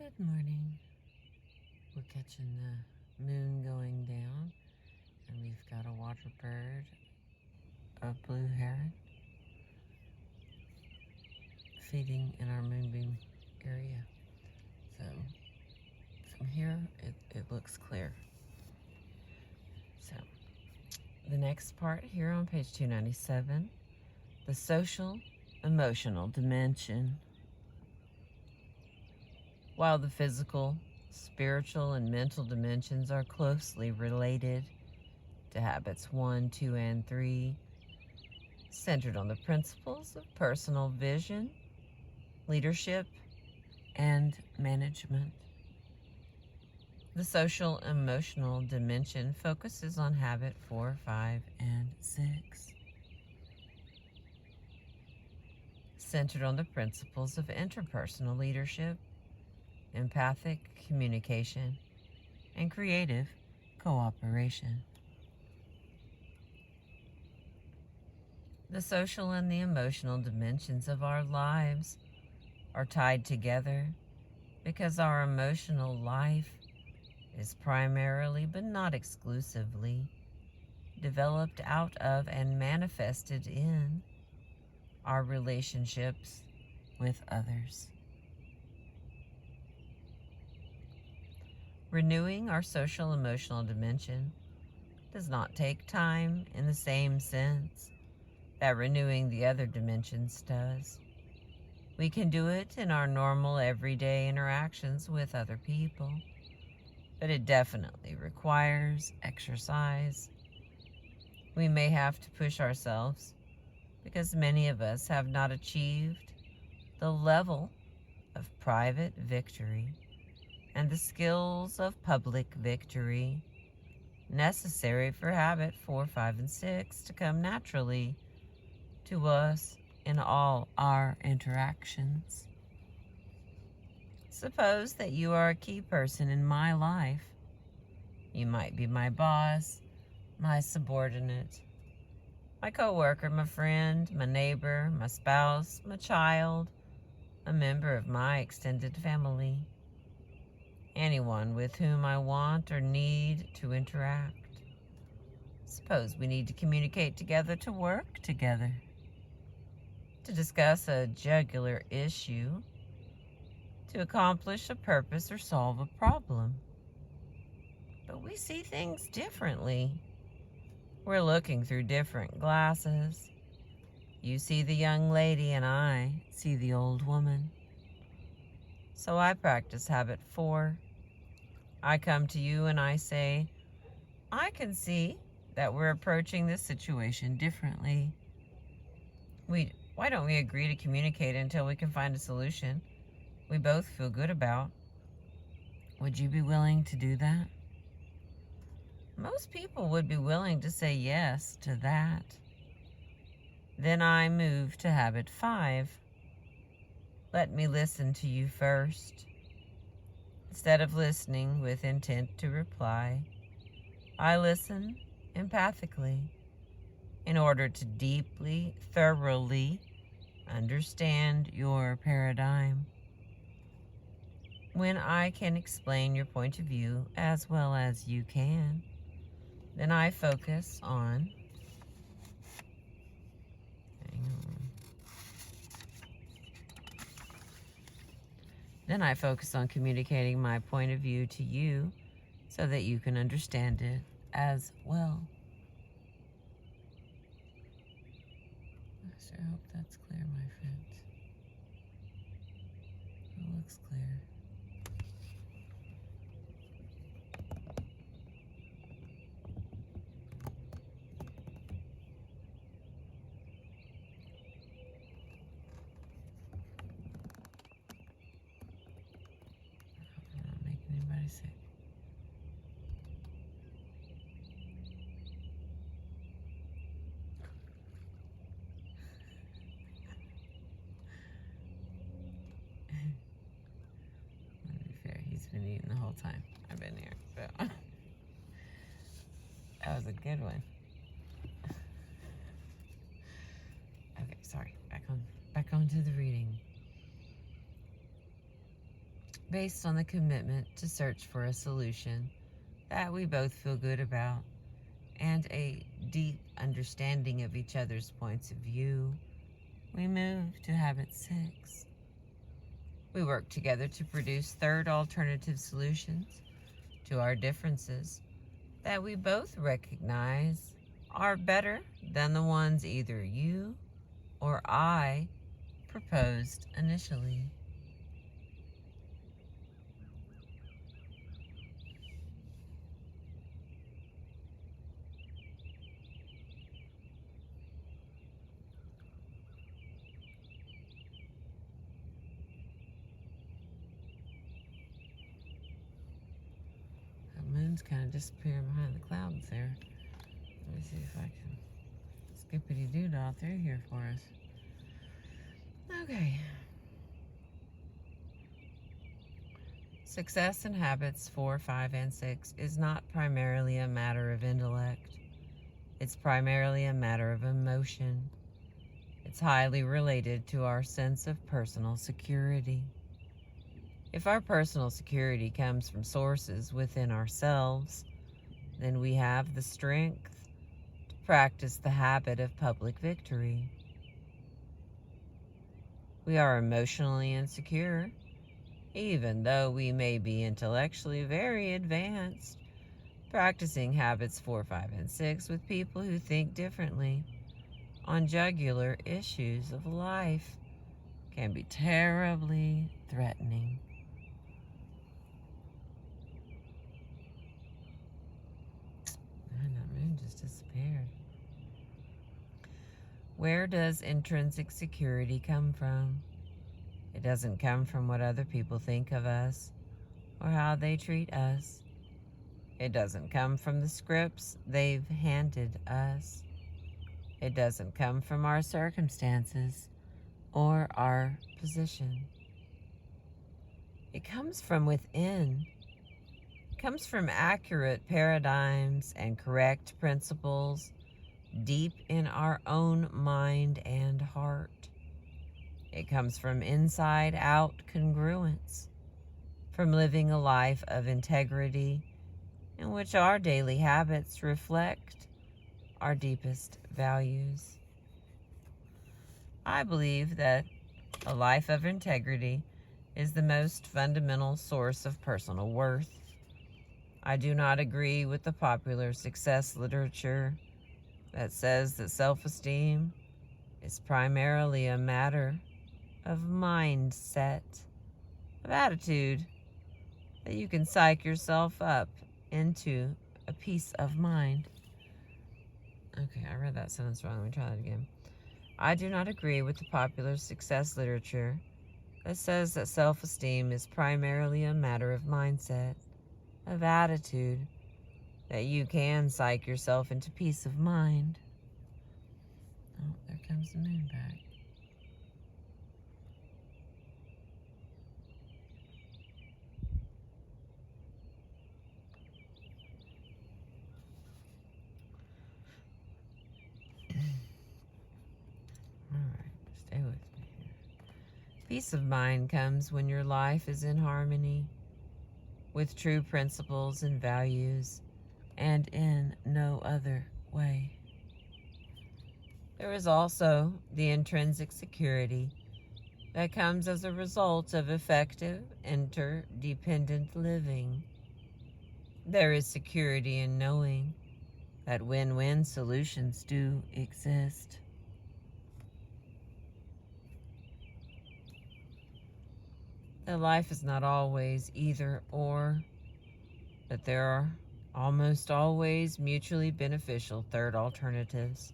Good morning. We're catching the moon going down, and we've got a water bird, a blue heron, feeding in our moonbeam area. So from here, it looks clear. So the next part here on page 297, the social emotional dimension. While the physical, spiritual, and mental dimensions are closely related to habits 1, 2, and 3, centered on the principles of personal vision, leadership, and management. The social emotional dimension focuses on habit 4, 5, and 6, centered on the principles of interpersonal leadership, empathic communication, and creative cooperation. The social and the emotional dimensions of our lives are tied together because our emotional life is primarily, but not exclusively, developed out of and manifested in our relationships with others. Renewing our social emotional dimension does not take time in the same sense that renewing the other dimensions does. We can do it in our normal everyday interactions with other people, but it definitely requires exercise. We may have to push ourselves because many of us have not achieved the level of private victory and the skills of public victory necessary for habit 4, 5, and 6 to come naturally to us in all our interactions. Suppose that you are a key person in my life. You might be my boss, my subordinate, my coworker, my friend, my neighbor, my spouse, my child, a member of my extended family, anyone with whom I want or need to interact. Suppose we need to communicate together, to work together, to discuss a jugular issue, to accomplish a purpose or solve a problem. But we see things differently. We're looking through different glasses. You see the young lady and I see the old woman. So I practice habit 4. I come to you and I say, I can see that we're approaching this situation differently. Why don't we agree to communicate until we can find a solution we both feel good about? Would you be willing to do that? Most people would be willing to say yes to that. Then I move to habit 5. Let me listen to you first. Instead of listening with intent to reply, I listen empathically in order to deeply, thoroughly understand your paradigm. When I can explain your point of view as well as you can, then I focus on communicating my point of view to you so that you can understand it as well. I sure hope that's clear, my friends. It looks clear. I'm not making anybody sick. To be fair, he's been eating the whole time I've been here, so that was a good one. Okay, sorry. Back on to the reading. based on the commitment to search for a solution that we both feel good about and a deep understanding of each other's points of view, we move to habit 6. We work together to produce third alternative solutions to our differences that we both recognize are better than the ones either you or I proposed initially. The moon's kind of disappearing behind the clouds there. Let me see if I can skippity-doo-dah through here for us. Okay. Success in habits 4, 5, and 6 is not primarily a matter of intellect. It's primarily a matter of emotion. It's highly related to our sense of personal security. If our personal security comes from sources within ourselves, then we have the strength to practice the habit of public victory. We are emotionally insecure, even though we may be intellectually very advanced. Practicing habits 4, 5, and 6 with people who think differently on jugular issues of life can be terribly threatening. And that moon just disappeared. Where does intrinsic security come from? It doesn't come from what other people think of us or how they treat us. It doesn't come from the scripts they've handed us. It doesn't come from our circumstances or our position. It comes from within. It comes from accurate paradigms and correct principles deep in our own mind and heart. It comes from inside-out congruence, from living a life of integrity in which our daily habits reflect our deepest values. I believe that a life of integrity is the most fundamental source of personal worth. I do not agree with the popular success literature that says that self-esteem is primarily a matter of mindset, of attitude, that you can psych yourself up into a peace of mind. Okay, I read that sentence wrong. Let me try that again. I do not agree with the popular success literature that says that self-esteem is primarily a matter of mindset, of attitude, that you can psych yourself into peace of mind. Oh, there comes the moon back. Alright, stay with me here. Peace of mind comes when your life is in harmony with true principles and values, and in no other way. There is also the intrinsic security that comes as a result of effective interdependent living. There is security in knowing that win-win solutions do exist. That life is not always either or, that there are almost always mutually beneficial third alternatives.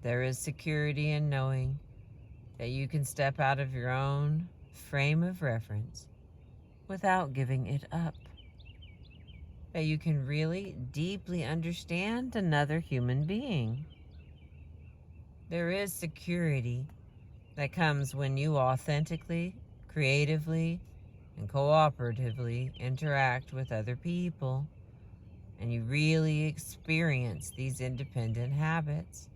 There is security in knowing that you can step out of your own frame of reference without giving it up. That you can really deeply understand another human being. There is security that comes when you authentically, creatively, and cooperatively interact with other people, and you really experience these independent habits.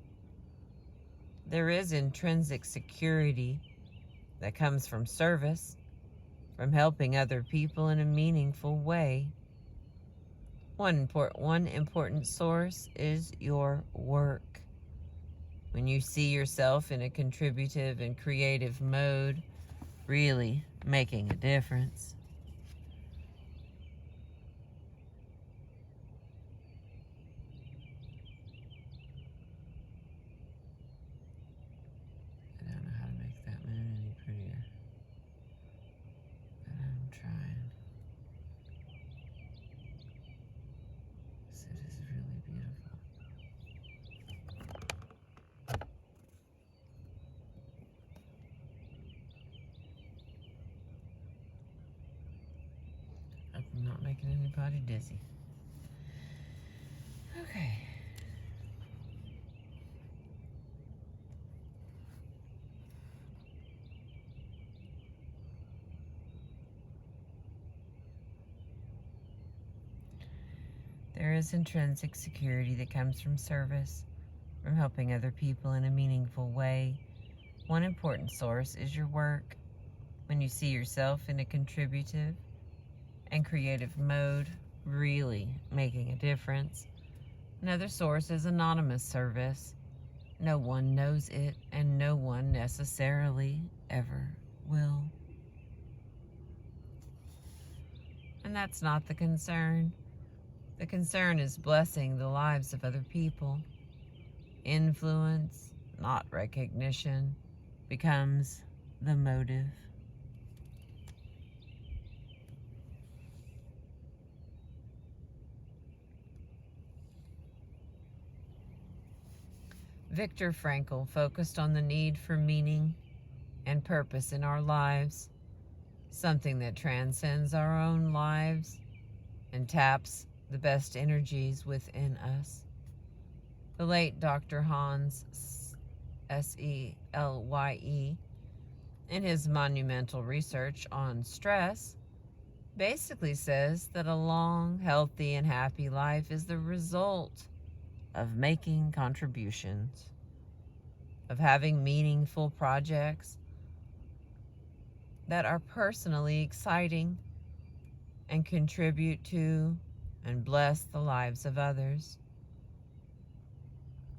There is intrinsic security that comes from service, from helping other people in a meaningful way. One important source is your work. When you see yourself in a contributive and creative mode, really making a difference. I don't know how to make that moon any prettier, but I'm trying. It is really beautiful. I'm not making anybody dizzy. Okay. There is intrinsic security that comes from service, from helping other people in a meaningful way. One important source is your work. When you see yourself in a contributive and creative mode, really making a difference. Another source is anonymous service. No one knows it, and no one necessarily ever will. And that's not the concern. The concern is blessing the lives of other people. Influence, not recognition, becomes the motive. Viktor Frankl focused on the need for meaning and purpose in our lives, something that transcends our own lives and taps the best energies within us. The late Dr. Hans Selye, in his monumental research on stress, basically says that a long, healthy, and happy life is the result of making contributions, of having meaningful projects that are personally exciting and contribute to and bless the lives of others.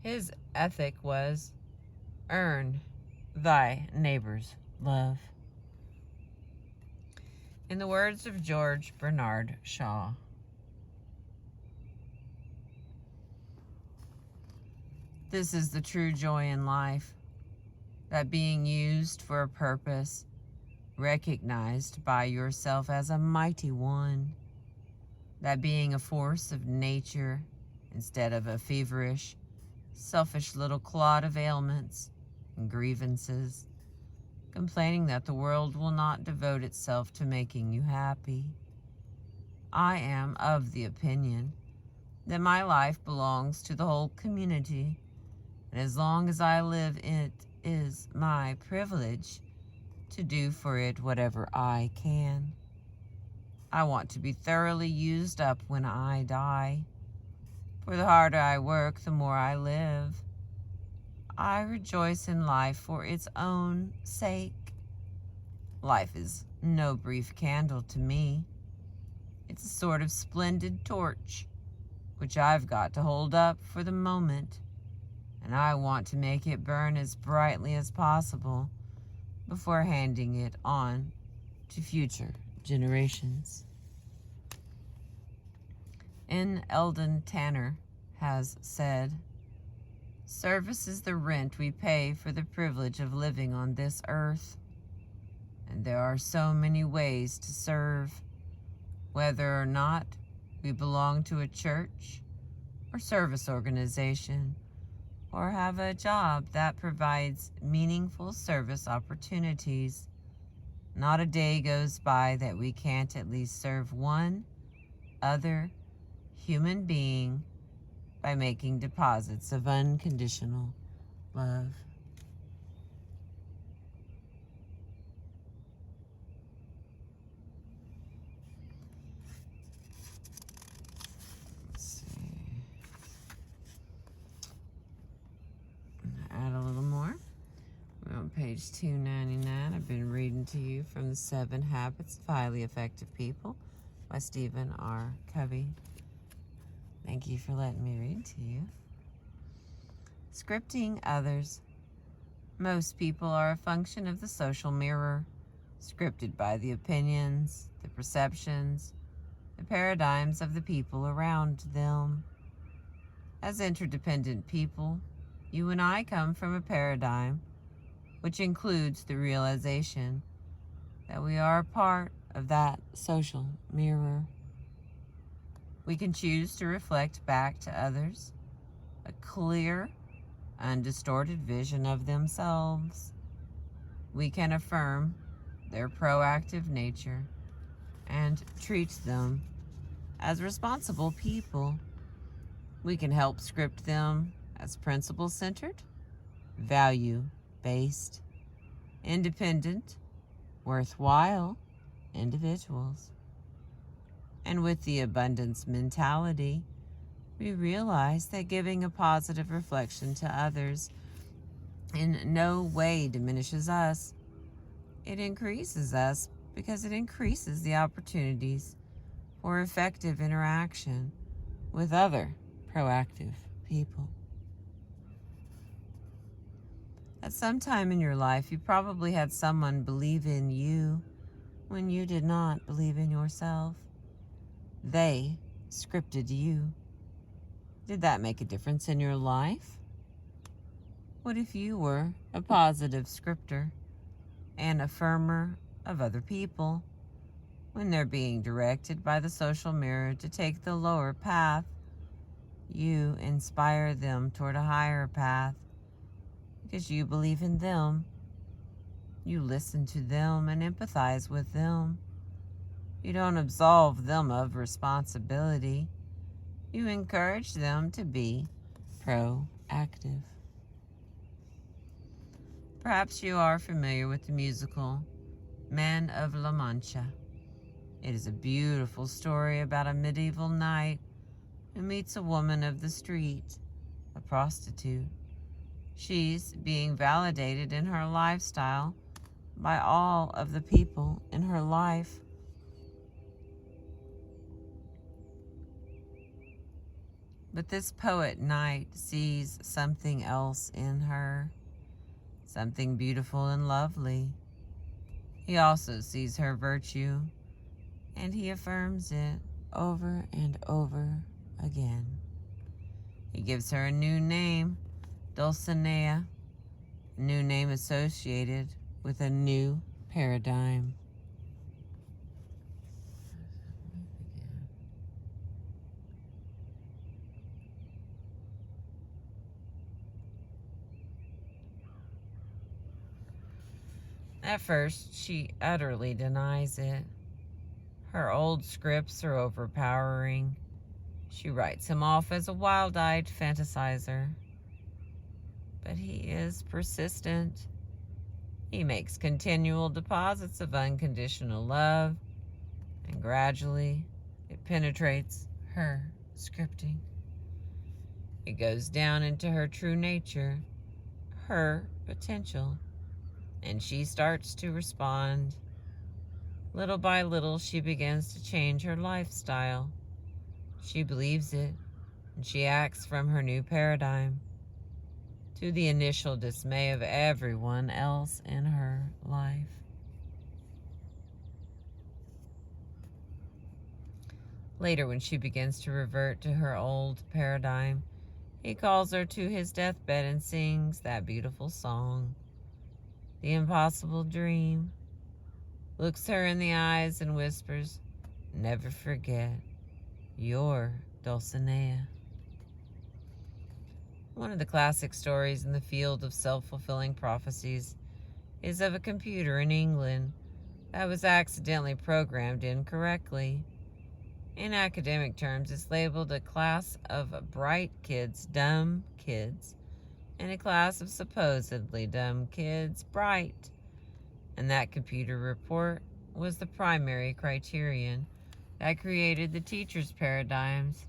His ethic was, earn thy neighbor's love. In the words of George Bernard Shaw, this is the true joy in life, that being used for a purpose, recognized by yourself as a mighty one, that being a force of nature instead of a feverish, selfish little clod of ailments and grievances, complaining that the world will not devote itself to making you happy. I am of the opinion that my life belongs to the whole community, and as long as I live, it is my privilege to do for it whatever I can. I want to be thoroughly used up when I die, for the harder I work, the more I live. I rejoice in life for its own sake. Life is no brief candle to me. It's a sort of splendid torch, which I've got to hold up for the moment, and I want to make it burn as brightly as possible before handing it on to future generations. N. Eldon Tanner has said, service is the rent we pay for the privilege of living on this earth. And there are so many ways to serve, whether or not we belong to a church or service organization, or have a job that provides meaningful service opportunities. Not a day goes by that we can't at least serve one other human being by making deposits of unconditional love. Let's see. Add a little more. We're on page page 299. I've been reading to you from The 7 Habits of Highly Effective People by Stephen R. Covey. Thank you for letting me read to you. Scripting others. Most people are a function of the social mirror, scripted by the opinions, the perceptions, the paradigms of the people around them. As interdependent people, you and I come from a paradigm which includes the realization that we are a part of that social mirror. We can choose to reflect back to others a clear, undistorted vision of themselves. We can affirm their proactive nature and treat them as responsible people. We can help script them as principle-centered, value-based, independent, worthwhile individuals. And with the abundance mentality, we realize that giving a positive reflection to others in no way diminishes us. It increases us because it increases the opportunities for effective interaction with other proactive people. At some time in your life, you probably had someone believe in you when you did not believe in yourself. They scripted you. Did that make a difference in your life? What if you were a positive scripter and affirmer of other people when they're being directed by the social mirror to take the lower path? You inspire them toward a higher path because you believe in them. You listen to them and empathize with them. You don't absolve them of responsibility. You encourage them to be proactive. Perhaps you are familiar with the musical Man of La Mancha. It is a beautiful story about a medieval knight who meets a woman of the street, a prostitute. She's being validated in her lifestyle by all of the people in her life. But this poet knight sees something else in her, something beautiful and lovely. He also sees her virtue, and he affirms it over and over again. He gives her a new name, Dulcinea, a new name associated with a new paradigm. At first, she utterly denies it. Her old scripts are overpowering. She writes him off as a wild-eyed fantasizer. But he is persistent. He makes continual deposits of unconditional love, and gradually it penetrates her scripting. It goes down into her true nature, her potential, and she starts to respond. Little by little, she begins to change her lifestyle. She believes it, and she acts from her new paradigm, to the initial dismay of everyone else in her life. Later, when she begins to revert to her old paradigm, he calls her to his deathbed and sings that beautiful song, The Impossible Dream, looks her in the eyes and whispers, "Never forget, you're Dulcinea." One of the classic stories in the field of self-fulfilling prophecies is of a computer in England that was accidentally programmed incorrectly. In academic terms, it's labeled a class of bright kids, dumb kids, and a class of supposedly dumb kids, bright. And that computer report was the primary criterion that created the teachers' paradigms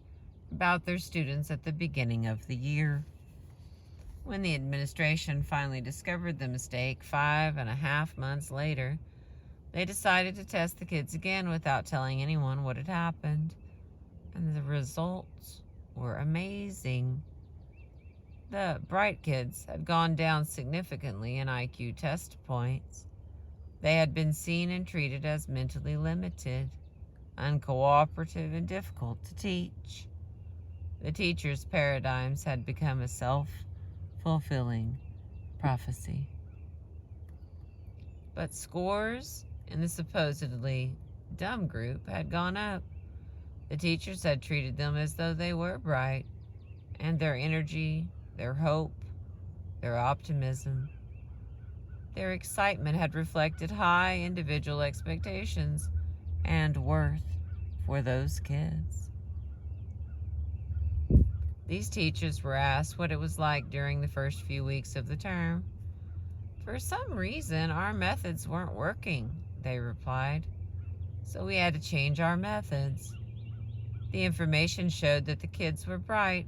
about their students at the beginning of the year. When the administration finally discovered the mistake 5.5 months later, they decided to test the kids again without telling anyone what had happened. And the results were amazing. The bright kids had gone down significantly in IQ test points. They had been seen and treated as mentally limited, uncooperative, and difficult to teach. The teachers' paradigms had become a self-fulfilling prophecy. But scores in the supposedly dumb group had gone up. The teachers had treated them as though they were bright, and their energy, their hope, their optimism, their excitement had reflected high individual expectations and worth for those kids. These teachers were asked what it was like during the first few weeks of the term. For some reason, our methods weren't working, they replied. So we had to change our methods. The information showed that the kids were bright.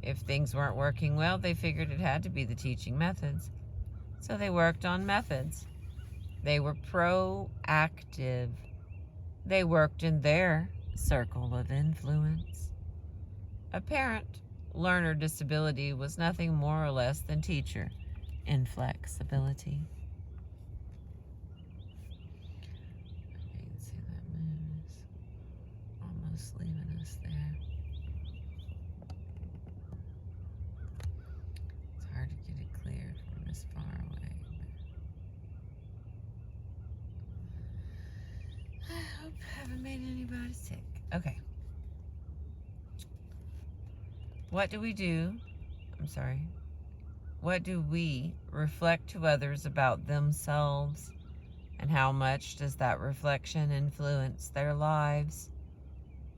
If things weren't working well, they figured it had to be the teaching methods. So they worked on methods. They were proactive. They worked in their circle of influence. Apparent learner disability was nothing more or less than teacher inflexibility. You can see that moon is almost leaving us there. It's hard to get it clear from this far away. I hope I haven't made anybody sick. Okay. What do we do? What do we reflect to others about themselves? And how much does that reflection influence their lives?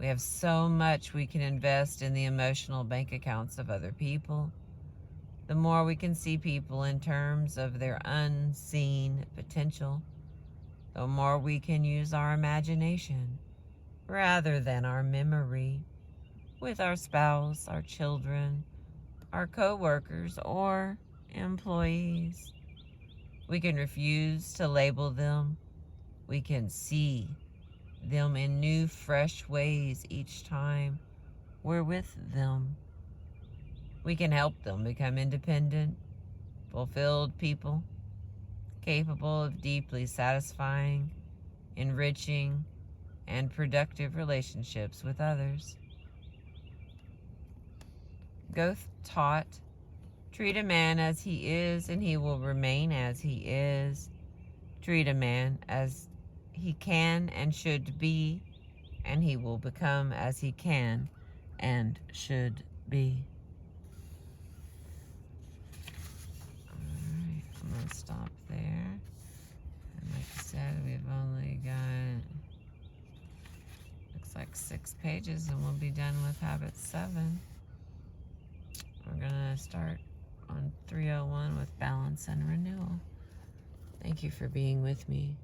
We have so much we can invest in the emotional bank accounts of other people. The more we can see people in terms of their unseen potential, the more we can use our imagination rather than our memory with our spouse, our children, our co-workers, or employees. We can refuse to label them. We can see them in new, fresh ways each time we're with them. We can help them become independent, fulfilled people, capable of deeply satisfying, enriching, and productive relationships with others. Goethe taught, treat a man as he is, and he will remain as he is. Treat a man as he can and should be, and he will become as he can and should be. Alright, I'm going to stop there. And like I said, we've only got, looks like 6 pages, and we'll be done with Habit 7. We're going to start on 301 with balance and renewal. Thank you for being with me.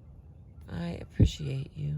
I appreciate you.